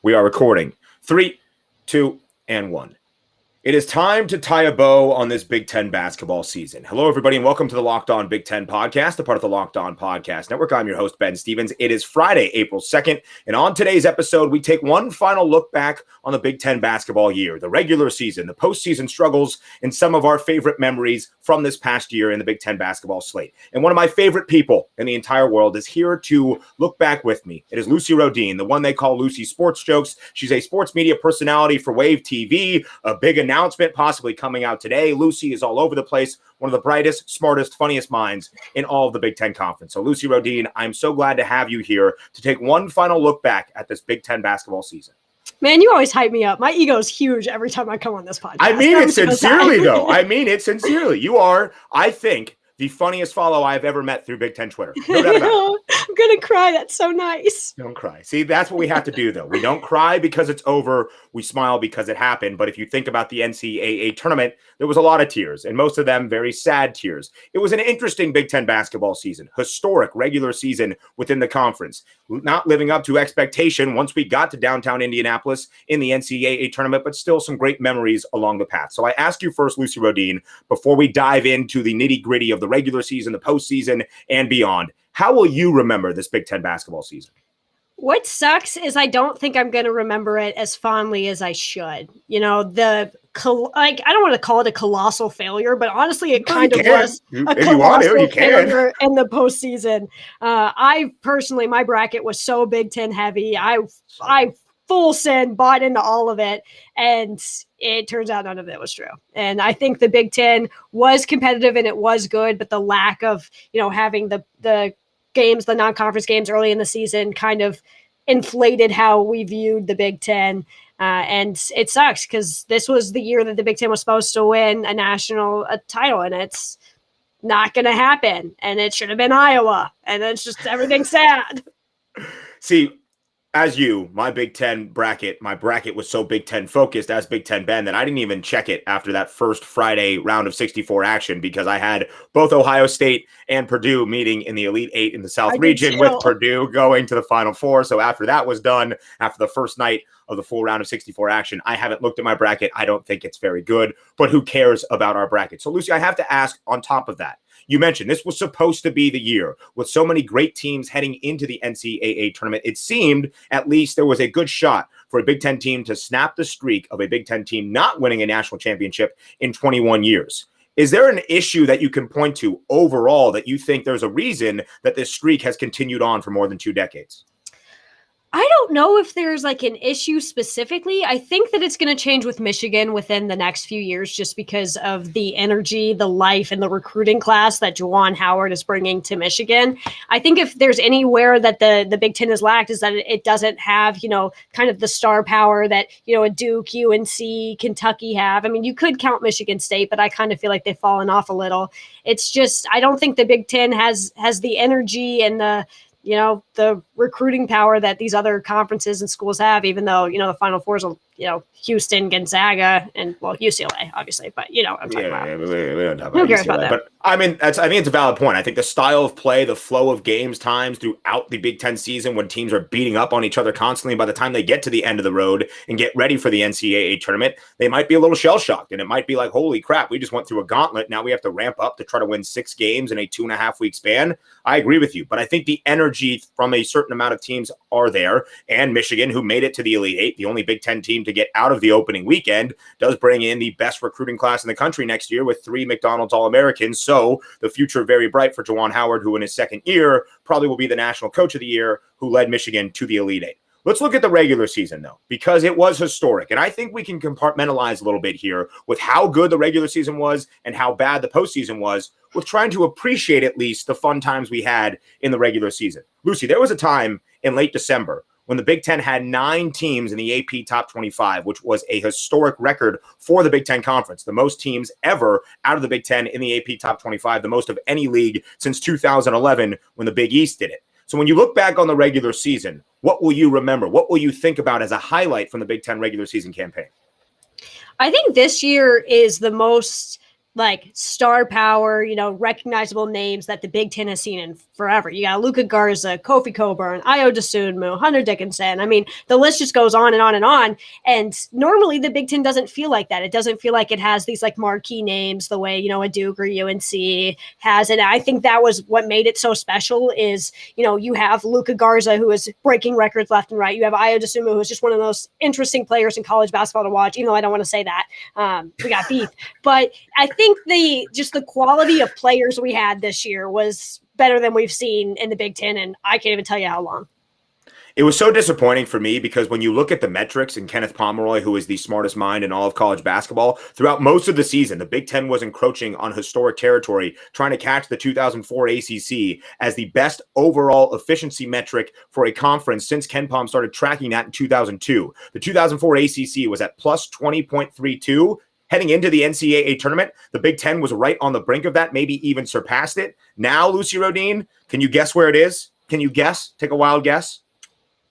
We are recording. 3, 2, and 1. It is time to tie a bow on this Big Ten basketball season. Hello, everybody, and welcome to the Locked On Big Ten podcast, a part of the Locked On Podcast Network. I'm your host, Ben Stevens. It is Friday, April 2nd, and on today's episode, we take one final look back on the Big Ten basketball year, the regular season, the postseason struggles, and some of our favorite memories from this past year in the Big Ten basketball slate. And one of my favorite people in the entire world is here to look back with me. It is Lucy Rohden, the one they call Lucy Sports Jokes. She's a sports media personality for Wave TV, a big announcement possibly coming out today. Lucy is all over the place, one of the brightest, smartest, funniest minds in all of the Big Ten Conference. So Lucy Rohden, I'm so glad to have you here to take one final look back at this Big Ten basketball season. Man, you always hype me up. My ego is huge every time I come on this podcast. I mean it sincerely, though. I mean it sincerely. You are, I think, the funniest follow I've ever met through Big Ten Twitter. No doubt about it. I'm going to cry. That's so nice. Don't cry. See, that's what we have to do, though. We don't cry because it's over. We smile because it happened. But if you think about the NCAA tournament, there was a lot of tears, and most of them very sad tears. It was an interesting Big Ten basketball season, historic regular season within the conference, not living up to expectation once we got to downtown Indianapolis in the NCAA tournament, but still some great memories along the path. So I ask you first, Lucy Rohden, before we dive into the nitty-gritty of the regular season, the postseason, and beyond, how will you remember this Big Ten basketball season? What sucks is I don't think I'm going to remember it as fondly as I should. You know, I don't want to call it a colossal failure, but honestly, it kind of was a colossal failure in the postseason. I personally, my bracket was so Big Ten heavy. I full send bought into all of it, and it turns out none of it was true. And I think the Big Ten was competitive and it was good, but the lack of, having the games, the non-conference games early in the season kind of inflated how we viewed the Big Ten. And it sucks because this was the year that the Big Ten was supposed to win a national title, and it's not going to happen. And it should have been Iowa. And it's just everything's sad. See, as my Big Ten bracket, my bracket was so Big Ten focused as Big Ten Ben that I didn't even check it after that first Friday round of 64 action because I had both Ohio State and Purdue meeting in the Elite Eight in the South region with Purdue going to the Final Four. So after that was done, after the first night of the full round of 64 action, I haven't looked at my bracket. I don't think it's very good, but who cares about our bracket? So Lucy, I have to ask on top of that, you mentioned this was supposed to be the year with so many great teams heading into the NCAA tournament. It seemed at least there was a good shot for a Big Ten team to snap the streak of a Big Ten team not winning a national championship in 21 years. Is there an issue that you can point to overall that you think there's a reason that this streak has continued on for more than 2 decades? I don't know if there's like an issue specifically. I think that it's going to change with Michigan within the next few years just because of the energy, the life, and the recruiting class that Juwan Howard is bringing to Michigan. I think if there's anywhere that the Big Ten has lacked is that it doesn't have, kind of the star power that, a Duke, UNC, Kentucky have. I mean, you could count Michigan State, but I kind of feel like they've fallen off a little. It's just, I don't think the Big Ten has the energy and the recruiting power that these other conferences and schools have, even though, the Final Fours will, Houston, Gonzaga, and UCLA, obviously, but I'm talking about. We don't talk about UCLA, but I think it's a valid point. I think the style of play, the flow of games times throughout the Big Ten season when teams are beating up on each other constantly, by the time they get to the end of the road and get ready for the NCAA tournament, they might be a little shell-shocked, and it might be like, holy crap, we just went through a gauntlet. Now we have to ramp up to try to win 6 games in a 2.5-week span. I agree with you, but I think the energy from a certain amount of teams are there, and Michigan, who made it to the Elite Eight, the only Big Ten team to get out of the opening weekend, does bring in the best recruiting class in the country next year with 3 McDonald's All-Americans. So the future very bright for Juwan Howard, who in his second year probably will be the national coach of the year, who led Michigan to the Elite Eight. Let's look at the regular season, though, because it was historic. And I think we can compartmentalize a little bit here with how good the regular season was and how bad the postseason was, with trying to appreciate at least the fun times we had in the regular season. Lucy, there was a time in late December when the Big Ten had 9 teams in the AP Top 25, which was a historic record for the Big Ten Conference, the most teams ever out of the Big Ten in the AP Top 25, the most of any league since 2011 when the Big East did it. So when you look back on the regular season, what will you remember? What will you think about as a highlight from the Big Ten regular season campaign? I think this year is the most like star power, recognizable names that the Big Ten has seen in forever. You got Luka Garza, Kofi Cockburn, Ayo Dosunmu, Hunter Dickinson. I mean, the list just goes on and on and on. And normally the Big Ten doesn't feel like that. It doesn't feel like it has these like marquee names the way, a Duke or UNC has. And I think that was what made it so special is, you have Luka Garza, who is breaking records left and right. You have Ayo Dosunmu, who's just one of the most interesting players in college basketball to watch, even though I don't want to say that. We got beef. But I think the quality of players we had this year was better than we've seen in the Big Ten, and I can't even tell you how long. It was so disappointing for me because when you look at the metrics, and Kenneth Pomeroy, who is the smartest mind in all of college basketball, throughout most of the season, the Big Ten was encroaching on historic territory, trying to catch the 2004 ACC as the best overall efficiency metric for a conference since Ken Pom started tracking that in 2002. The 2004 ACC was at plus 20.32. Heading into the NCAA tournament, the Big Ten was right on the brink of that, maybe even surpassed it. Now, Lucy Rohden, can you guess where it is? Can you guess? Take a wild guess.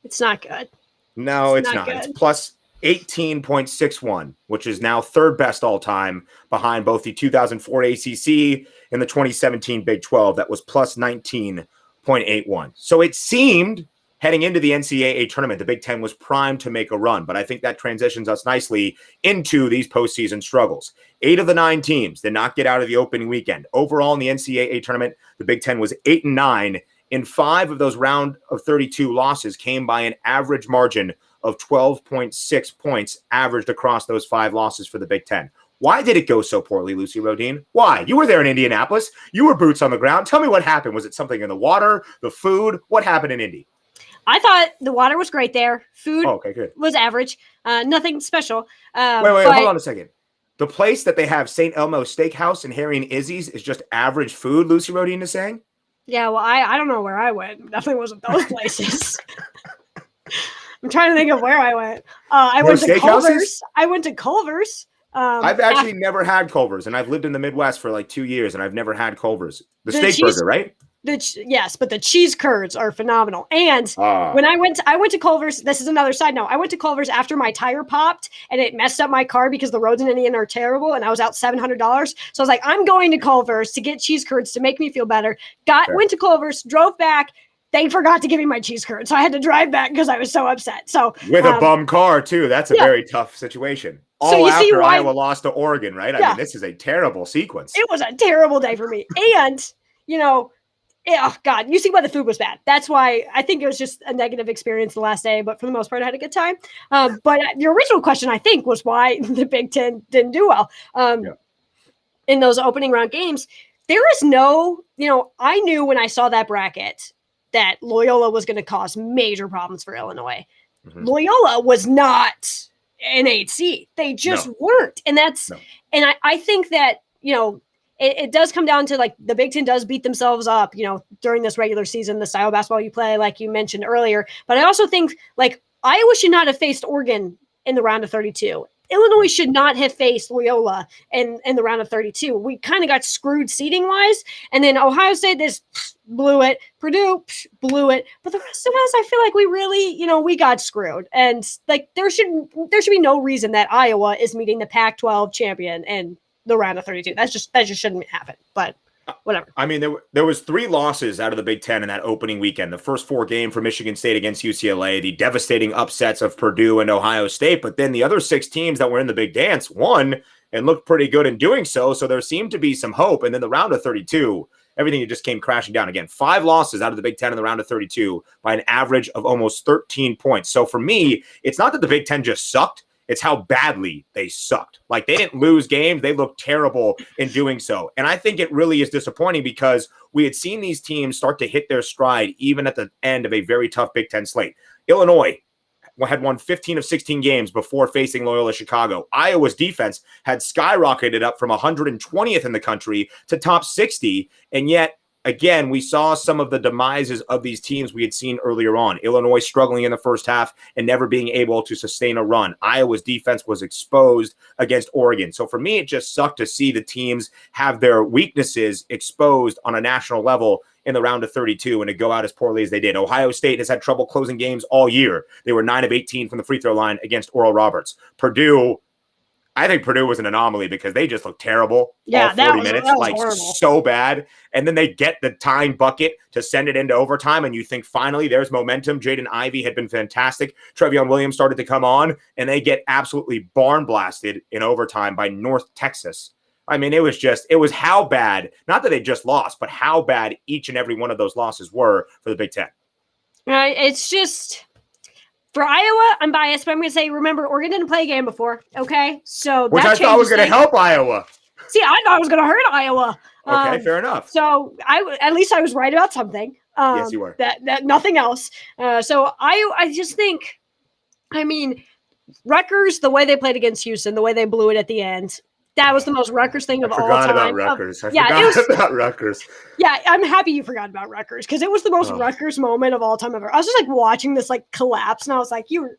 It's not good. No, it's not. It's plus 18.61, which is now third best all time behind both the 2004 ACC and the 2017 Big 12. That was plus 19.81. So it seemed heading into the NCAA tournament, the Big Ten was primed to make a run, but I think that transitions us nicely into these postseason struggles. 8 of the 9 teams did not get out of the opening weekend. Overall in the NCAA tournament, the Big Ten was 8-9. In 5 of those round of 32 losses came by an average margin of 12.6 points averaged across those 5 losses for the Big Ten. Why did it go so poorly, Lucy Rohden? Why? You were there in Indianapolis. You were boots on the ground. Tell me what happened. Was it something in the water, the food? What happened in Indy? I thought the water was great there. Food good. was average. Nothing special. Wait, hold on a second. The place that they have St. Elmo's Steakhouse and Harry and Izzy's is just average food, Lucy Rohden is saying? Yeah, well, I don't know where I went. Definitely wasn't those places. I'm trying to think of where I went. I went to Culver's. I've actually never had Culver's, and I've lived in the Midwest for like 2 years, and I've never had Culver's. The steak burger, right? Yes, but the cheese curds are phenomenal. And when I went to Culver's, this is another side note. I went to Culver's after my tire popped and it messed up my car because the roads in Indiana are terrible, and I was out $700. So I was like, I'm going to Culver's to get cheese curds to make me feel better. Went to Culver's, drove back. They forgot to give me my cheese curd, so I had to drive back because I was so upset. So with a bum car too, that's a very tough situation. All after Iowa lost to Oregon, right? I mean, this is a terrible sequence. It was a terrible day for me, and oh God, you see why the food was bad. That's why I think it was just a negative experience the last day, but for the most part, I had a good time. But your original question, I think, was why the Big Ten didn't do well in those opening round games. There is no, I knew when I saw that bracket that Loyola was going to cause major problems for Illinois. Mm-hmm. Loyola was not an 8 seed. They just weren't. And and I think that, it does come down to like the Big Ten does beat themselves up, during this regular season, the style of basketball you play, like you mentioned earlier. But I also think like Iowa should not have faced Oregon in the round of 32. Illinois should not have faced Loyola in the round of 32. We kind of got screwed seeding wise. And then Ohio State blew it. Purdue blew it. But the rest of us, I feel like we really, we got screwed. And like there should be no reason that Iowa is meeting the Pac-12 champion and the round of 32. That just shouldn't happen, but whatever. I mean, there was 3 losses out of the Big Ten in that opening weekend. The first 4 game for Michigan State against UCLA, the devastating upsets of Purdue and Ohio State, but then the other 6 teams that were in the big dance won and looked pretty good in doing so. So there seemed to be some hope. And then the round of 32, everything just came crashing down again. 5 losses out of the Big Ten in the round of 32 by an average of almost 13 points. So for me, it's not that the Big Ten just sucked. It's how badly they sucked. Like they didn't lose games. They looked terrible in doing so. And I think it really is disappointing because we had seen these teams start to hit their stride even at the end of a very tough Big Ten slate. Illinois had won 15 of 16 games before facing Loyola Chicago. Iowa's defense had skyrocketed up from 120th in the country to top 60. And yet, again, we saw some of the demises of these teams we had seen earlier on. Illinois struggling in the first half and never being able to sustain a run. Iowa's defense was exposed against Oregon. So for me, it just sucked to see the teams have their weaknesses exposed on a national level in the round of 32 and to go out as poorly as they did. Ohio State has had trouble closing games all year. They were 9 of 18 from the free throw line against Oral Roberts. Purdue, I think Purdue was an anomaly because they just looked terrible all 40 minutes, that was like horrible. so bad. And then they get the tying bucket to send it into overtime, and you think finally there's momentum. Jaden Ivey had been fantastic. Trevion Williams started to come on, and they get absolutely barn blasted in overtime by North Texas. I mean, it was how bad, not that they just lost, but how bad each and every one of those losses were for the Big Ten. It's just... For Iowa, I'm biased, but I'm going to say, remember, Oregon didn't play a game before, okay? So which I thought was going to help Iowa. See, I thought it was going to hurt Iowa. Okay, fair enough. So at least I was right about something. Yes, you were. That nothing else. So I just think, I mean, Rutgers, the way they played against Houston, the way they blew it at the end, that was the most Rutgers thing of all time. I forgot about Rutgers. About Rutgers. Yeah, I'm happy you forgot about Rutgers because it was the most Rutgers moment of all time ever. I was just like watching this like collapse, and I was like, "You're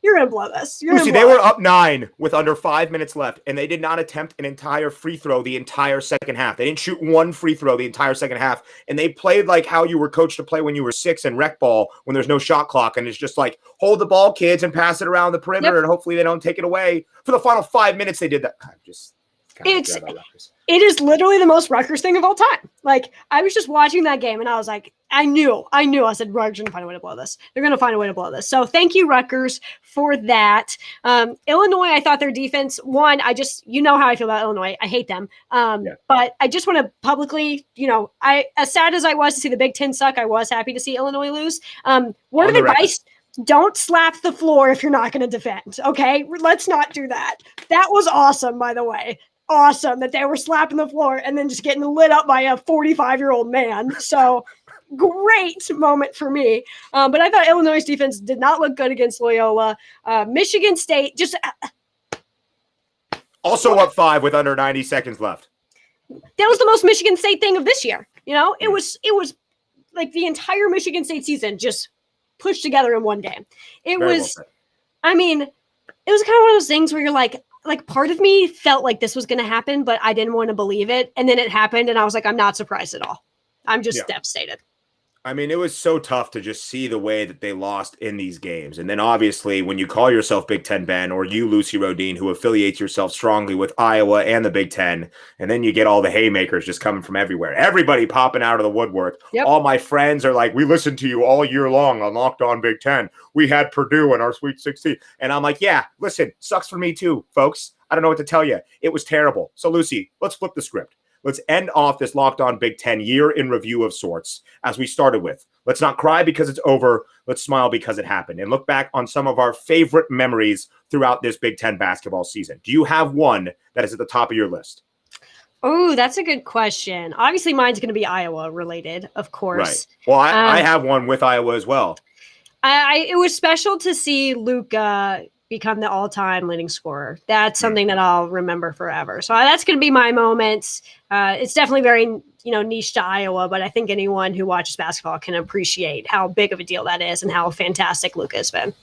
gonna blow this." Lucy, they were up 9 with under 5 minutes left, and they did not attempt an entire free throw the entire second half. They didn't shoot one free throw the entire second half, and they played like how you were coached to play when you were 6 in rec ball when there's no shot clock, and it's just like hold the ball, kids, and pass it around the perimeter, and hopefully they don't take it away. For the final 5 minutes, they did that. It is literally the most Rutgers thing of all time. Like, I was just watching that game, and I was like, I knew. I said, Rutgers are going to find a way to blow this. They're going to find a way to blow this. So thank you, Rutgers, for that. Illinois, I thought their defense, you know how I feel about Illinois. I hate them. But I just want to publicly, as sad as I was to see the Big Ten suck, I was happy to see Illinois lose. Word of advice, don't slap the floor if you're not going to defend, okay? Let's not do that. That was awesome, by the way. Awesome that they were slapping the floor and then just getting lit up by a 45-year-old man. So great moment for me. But I thought Illinois' defense did not look good against Loyola. Michigan State just also up 5 with under 90 seconds left. That was the most Michigan State thing of this year. It was like the entire Michigan State season just pushed together in one game. It was kind of one of those things where you're like part of me felt like this was going to happen, but I didn't want to believe it. And then it happened, and I was like, I'm not surprised at all. I'm just devastated. I mean, it was so tough to just see the way that they lost in these games. And then obviously when you call yourself Big Ten Ben, or you, Lucy Rohden, who affiliates yourself strongly with Iowa and the Big Ten, and then you get all the haymakers just coming from everywhere. Everybody popping out of the woodwork. Yep. All my friends are like, we listened to you all year long on Locked On Big Ten. We had Purdue in our Sweet 16. And I'm like, yeah, listen, sucks for me too, folks. I don't know what to tell you. It was terrible. So Lucy, let's flip the script. Let's end off this Locked On Big Ten year in review of sorts, as we started with. Let's not cry because it's over. Let's smile because it happened, and look back on some of our favorite memories throughout this Big Ten basketball season. Do you have one that is at the top of your list? Oh, that's a good question. Obviously, mine's going to be Iowa related, of course. Right. Well, I have one with Iowa as well. It was special to see Luka become the all-time leading scorer. That's something that I'll remember forever. So that's going to be my moment. It's definitely very, niche to Iowa, but I think anyone who watches basketball can appreciate how big of a deal that is and how fantastic Luka has been.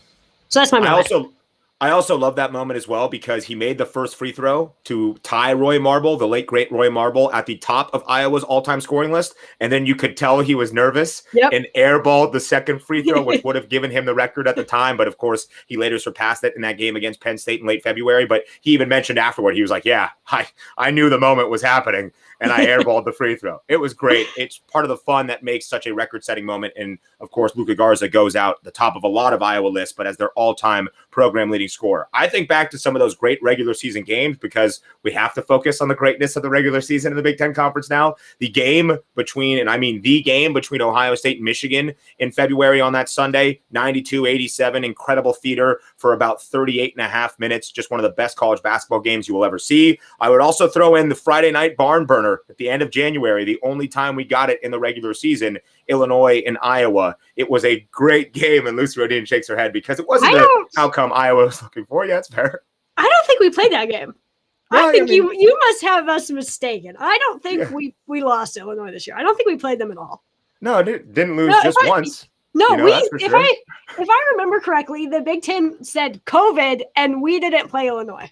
So that's my moment. I also love that moment as well because he made the first free throw to tie Roy Marble, the late, great Roy Marble, at the top of Iowa's all-time scoring list. And then you could tell he was nervous and airballed the second free throw, which would have given him the record at the time. But, of course, he later surpassed it in that game against Penn State in late February. But he even mentioned afterward, he was like, yeah, I knew the moment was happening, and I airballed the free throw. It was great. It's part of the fun that makes such a record-setting moment. And, of course, Luka Garza goes out the top of a lot of Iowa lists, but as their all-time program leading scorer. I think back to some of those great regular season games because we have to focus on the greatness of the regular season in the Big Ten Conference now. The game between Ohio State and Michigan in February on that Sunday, 92-87, incredible theater for about 38 and a half minutes. Just one of the best college basketball games you will ever see. I would also throw in the Friday night barn burner at the end of January, the only time we got it in the regular season, Illinois and Iowa. It was a great game, and Lucy Rohden shakes her head because it wasn't the outcome Iowa was looking for. Yeah, it's fair. I don't think we played that game. I think you must have us mistaken. I don't think we lost Illinois this year. I don't think we played them at all. No, didn't lose once. No, if I remember correctly, the Big Ten said COVID, and we didn't play Illinois.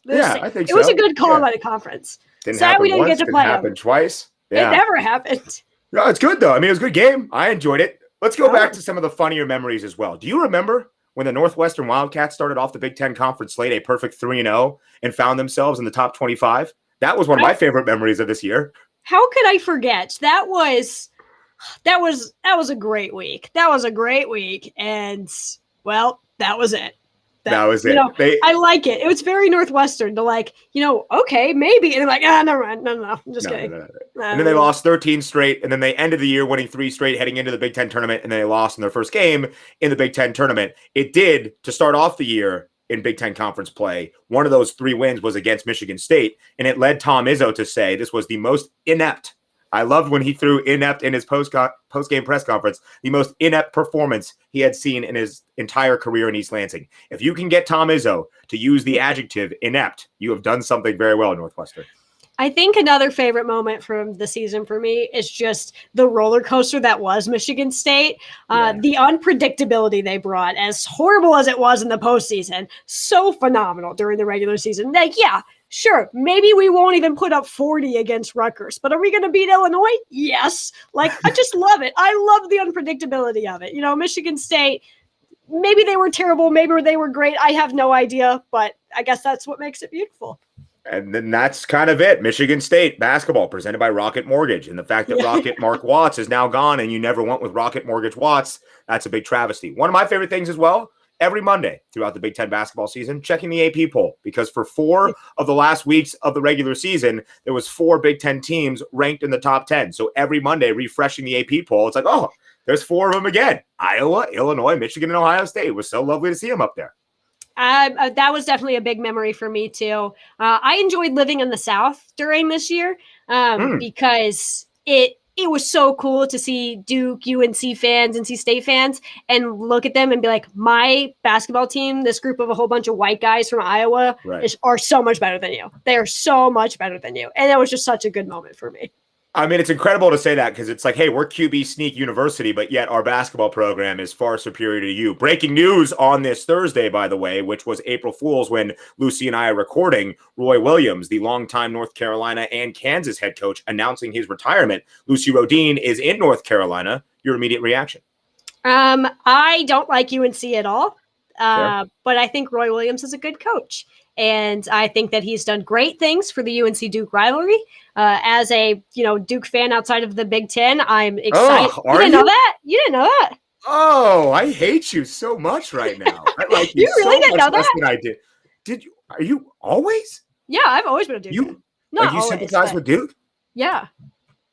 I think it was a good call by the conference. Didn't happen we didn't once, get to play them. Happened twice. Yeah. It never happened. No, it's good though. I mean, it was a good game. I enjoyed it. Let's go back to some of the funnier memories as well. Do you remember when the Northwestern Wildcats started off the Big Ten Conference slate a perfect 3-0 and found themselves in the top 25. That was one of my favorite memories of this year. How could I forget? That was a great week. That was a great week. And, well, that was it. That was it. I like it. It was very Northwestern to okay, maybe. And I'm like, never mind. No, I'm just kidding. No. And then they lost 13 straight, and then they ended the year winning 3 straight heading into the Big Ten tournament, and then they lost in their first game in the Big Ten tournament. It did, to start off the year in Big Ten conference play, one of those 3 wins was against Michigan State, and it led Tom Izzo to say this was the most inept. I loved when he threw inept in his post-game press conference, the most inept performance he had seen in his entire career in East Lansing. If you can get Tom Izzo to use the adjective inept, you have done something very well, Northwestern. I think another favorite moment from the season for me is just the roller coaster that was Michigan State. The unpredictability they brought, as horrible as it was in the postseason, so phenomenal during the regular season. Sure, maybe we won't even put up 40 against Rutgers, but are we going to beat Illinois? Yes. I just love it. I love the unpredictability of it. Michigan State, maybe they were terrible, maybe they were great. I have no idea, but I guess that's what makes it beautiful. And then that's kind of it. Michigan State basketball presented by Rocket Mortgage. And the fact that Rocket Mark Watts is now gone and you never went with Rocket Mortgage Watts, that's a big travesty. One of my favorite things as well, every Monday throughout the Big Ten basketball season, checking the AP poll, because for 4 of the last weeks of the regular season, there was 4 Big Ten teams ranked in the top 10. So every Monday, refreshing the AP poll, it's like, oh, there's 4 of them again. Iowa, Illinois, Michigan, and Ohio State. It was so lovely to see them up there. That was definitely a big memory for me too. I enjoyed living in the South during this year because it was so cool to see Duke, UNC fans, NC State fans, and look at them and be like, my basketball team, this group of a whole bunch of white guys from Iowa, are so much better than you. They are so much better than you. And that was just such a good moment for me. I mean, it's incredible to say that because it's like, hey, we're QB Sneak University, but yet our basketball program is far superior to you. Breaking news on this Thursday, by the way, which was April Fool's when Lucy and I are recording, Roy Williams, the longtime North Carolina and Kansas head coach, announcing his retirement. Lucy Rohden is in North Carolina. Your immediate reaction? I don't like UNC at all, but I think Roy Williams is a good coach. And I think that he's done great things for the UNC-Duke rivalry. As a Duke fan outside of the Big Ten, I'm excited. You didn't know that? You didn't know that? Oh, I hate you so much right now. I like you really so didn't much know less that? than I did. Did you? Are you always? Yeah, I've always been a Duke fan. Not you sympathize with Duke? Yeah.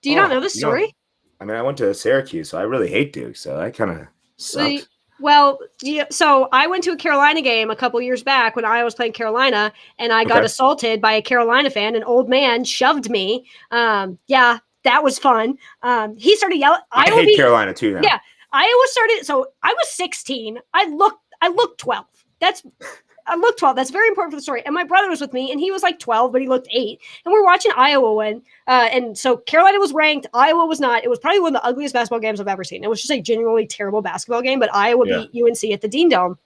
Do you not know the story? I mean, I went to Syracuse, so I really hate Duke. So that kind of sucks. Well, so I went to a Carolina game a couple years back when I was playing Carolina, and I got assaulted by a Carolina fan. An old man shoved me. That was fun. He started yelling. I hate Carolina too now. Yeah, Iowa started. So I was 16. I looked 12. I looked 12. That's very important for the story. And my brother was with me, and he was like 12, but he looked 8. And we're watching Iowa win. And so Carolina was ranked. Iowa was not. It was probably one of the ugliest basketball games I've ever seen. It was just a genuinely terrible basketball game, but Iowa beat UNC at the Dean Dome.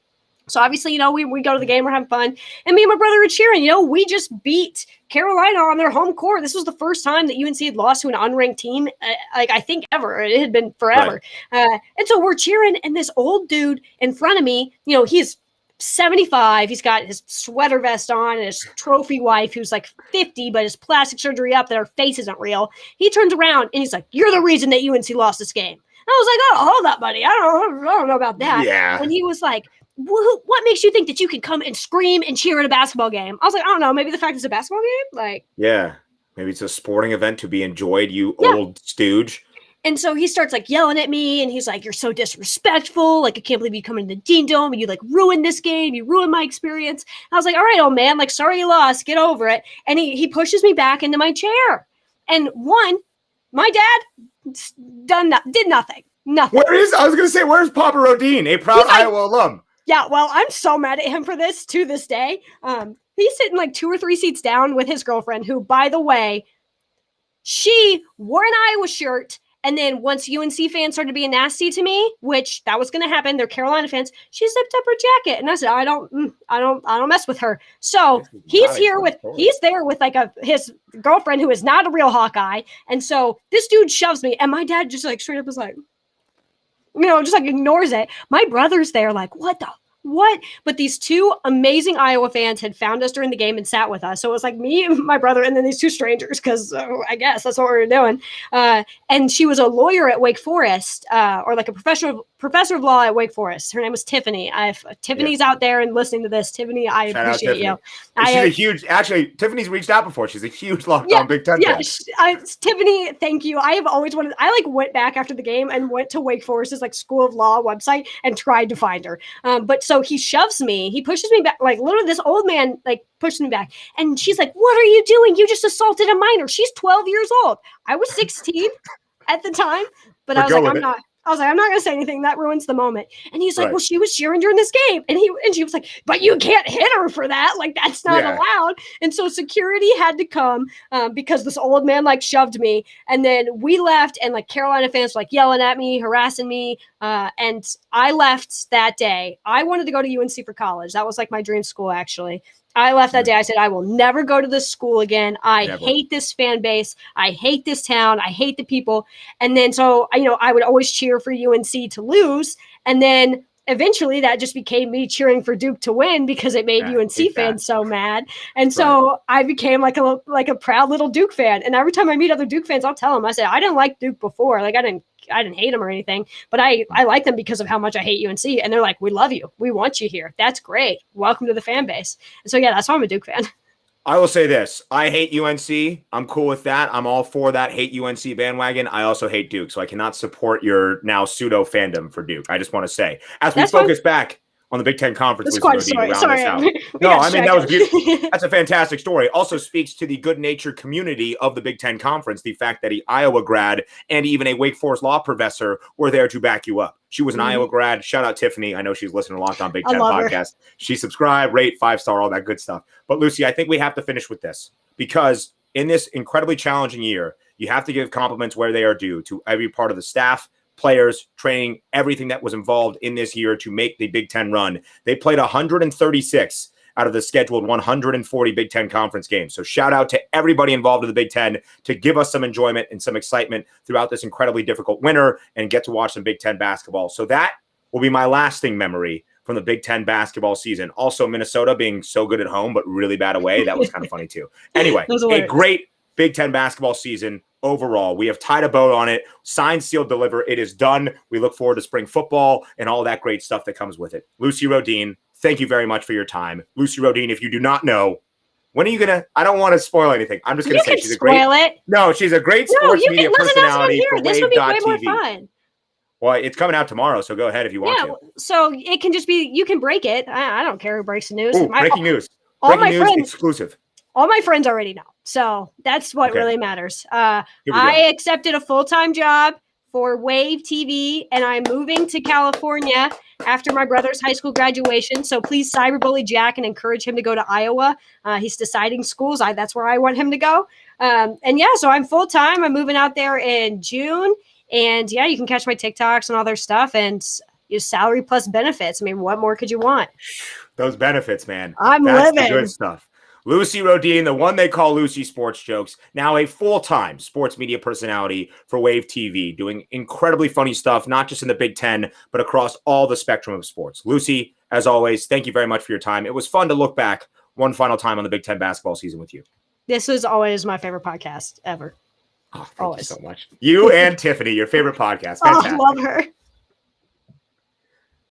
So obviously, we go to the game, we're having fun. And me and my brother are cheering. We just beat Carolina on their home court. This was the first time that UNC had lost to an unranked team, I think ever. It had been forever. Right. And so we're cheering, and this old dude in front of me, he's 75. He's got his sweater vest on and his trophy wife who's like 50, but his plastic surgery up that her face isn't real. He turns around and he's like, "You're the reason that UNC lost this game." And I was like, "Oh, hold up, buddy. I don't know about that." Yeah. And he was like, "What makes you think that you can come and scream and cheer at a basketball game?" I was like, "I don't know. Maybe the fact it's a basketball game." Yeah. Maybe it's a sporting event to be enjoyed, you old stooge. And so he starts yelling at me, and he's like, "You're so disrespectful. I can't believe you come into the Dean Dome and you ruined this game. You ruined my experience." And I was like, "All right, old man, sorry you lost. Get over it." And he pushes me back into my chair. And my dad did nothing. Nothing. Where's Papa Rohden, a proud Iowa alum? Yeah, well, I'm so mad at him for this to this day. He's sitting 2 or 3 seats down with his girlfriend, who, by the way, she wore an Iowa shirt. And then once UNC fans started being nasty to me, which that was going to happen, they're Carolina fans, she zipped up her jacket, and I said, I don't mess with her. So he's there with his girlfriend who is not a real Hawkeye, and so this dude shoves me, and my dad just straight up was like, just ignores it. My brother's there, what the what? But these two amazing Iowa fans had found us during the game and sat with us. So it was like me and my brother and then these two strangers, because I guess that's what we were doing. And she was a lawyer at Wake Forest, or like a professor of law at Wake Forest. Her name was Tiffany. If Tiffany's out there and listening to this, Tiffany, I appreciate you. Tiffany's reached out before. She's a huge Locked On Big Ten fan. Tiffany, thank you. I have always wanted, I went back after the game and went to Wake Forest's School of Law website and tried to find her. But so he shoves me, he pushes me back, literally this old man, pushed me back. And she's like, what are you doing? You just assaulted a minor. She's 12 years old. I was 16 at the time, but I was like, I'm not going to say anything. That ruins the moment. And he's like, well, she was cheering during this game. And she was like, but you can't hit her for that. That's not allowed. And so security had to come because this old man shoved me. And then we left, and Carolina fans were yelling at me, harassing me. And I left that day. I wanted to go to UNC for college. That was my dream school, actually. I left that day. I said, I will never go to this school again. I hate this fan base. I hate this town. I hate the people. And then so, I would always cheer for UNC to lose. And then eventually that just became me cheering for Duke to win because it made UNC fans so mad. And so I became like a proud little Duke fan. And every time I meet other Duke fans, I'll tell them, I say, I didn't like Duke before. I didn't hate them or anything, but I like them because of how much I hate UNC. And they're like, we love you. We want you here. That's great. Welcome to the fan base. And so, that's why I'm a Duke fan. I will say this. I hate UNC. I'm cool with that. I'm all for that hate UNC bandwagon. I also hate Duke, so I cannot support your now pseudo fandom for Duke. I just want to say, as we focus back on the Big Ten Conference. That's quite a story. Sorry. That was beautiful. That's a fantastic story. Also speaks to the good-natured community of the Big Ten Conference, the fact that an Iowa grad and even a Wake Forest law professor were there to back you up. She was an Iowa grad. Shout out Tiffany. I know she's listening to Locked On Big Ten podcast. She subscribed, rate, 5-star, all that good stuff. But Lucy, I think we have to finish with this because in this incredibly challenging year, you have to give compliments where they are due to every part of the staff, players, training, everything that was involved in this year to make the Big Ten run. They played 136 out of the scheduled 140 Big Ten conference games. So shout out to everybody involved in the Big Ten to give us some enjoyment and some excitement throughout this incredibly difficult winter and get to watch some Big Ten basketball. So that will be my lasting memory from the Big Ten basketball season. Also, Minnesota being so good at home, but really bad away. That was kind of funny too. Anyway, a great Big Ten basketball season overall. We have tied a bow on it. Sign, seal, deliver. It is done. We look forward to spring football and all that great stuff that comes with it. Lucy Rohden, thank you very much for your time. Lucy Rohden, if you do not know, when are you going to, I don't want to spoil anything. I'm just going to say she's a great, she's a great sports media personality for Wave.tv. Well, it's coming out tomorrow, so go ahead if you want to. So it can just be, you can break it. I don't care who breaks the news. Ooh, breaking news. Breaking news exclusive. All my friends already know. So that's what really matters. I accepted a full-time job for Wave TV, and I'm moving to California after my brother's high school graduation. So please cyberbully Jack and encourage him to go to Iowa. He's deciding schools. That's where I want him to go. So I'm full-time. I'm moving out there in June. And you can catch my TikToks and all their stuff and your salary plus benefits. I mean, what more could you want? Those benefits, man. That's living. The good stuff. Lucy Rohden, the one they call Lucy Sports Jokes, now a full-time sports media personality for Wave TV, doing incredibly funny stuff, not just in the Big Ten, but across all the spectrum of sports. Lucy, as always, thank you very much for your time. It was fun to look back one final time on the Big Ten basketball season with you. This was always my favorite podcast ever. Oh, thank you so much. You and Tiffany, your favorite podcast. Fantastic. Oh, love her.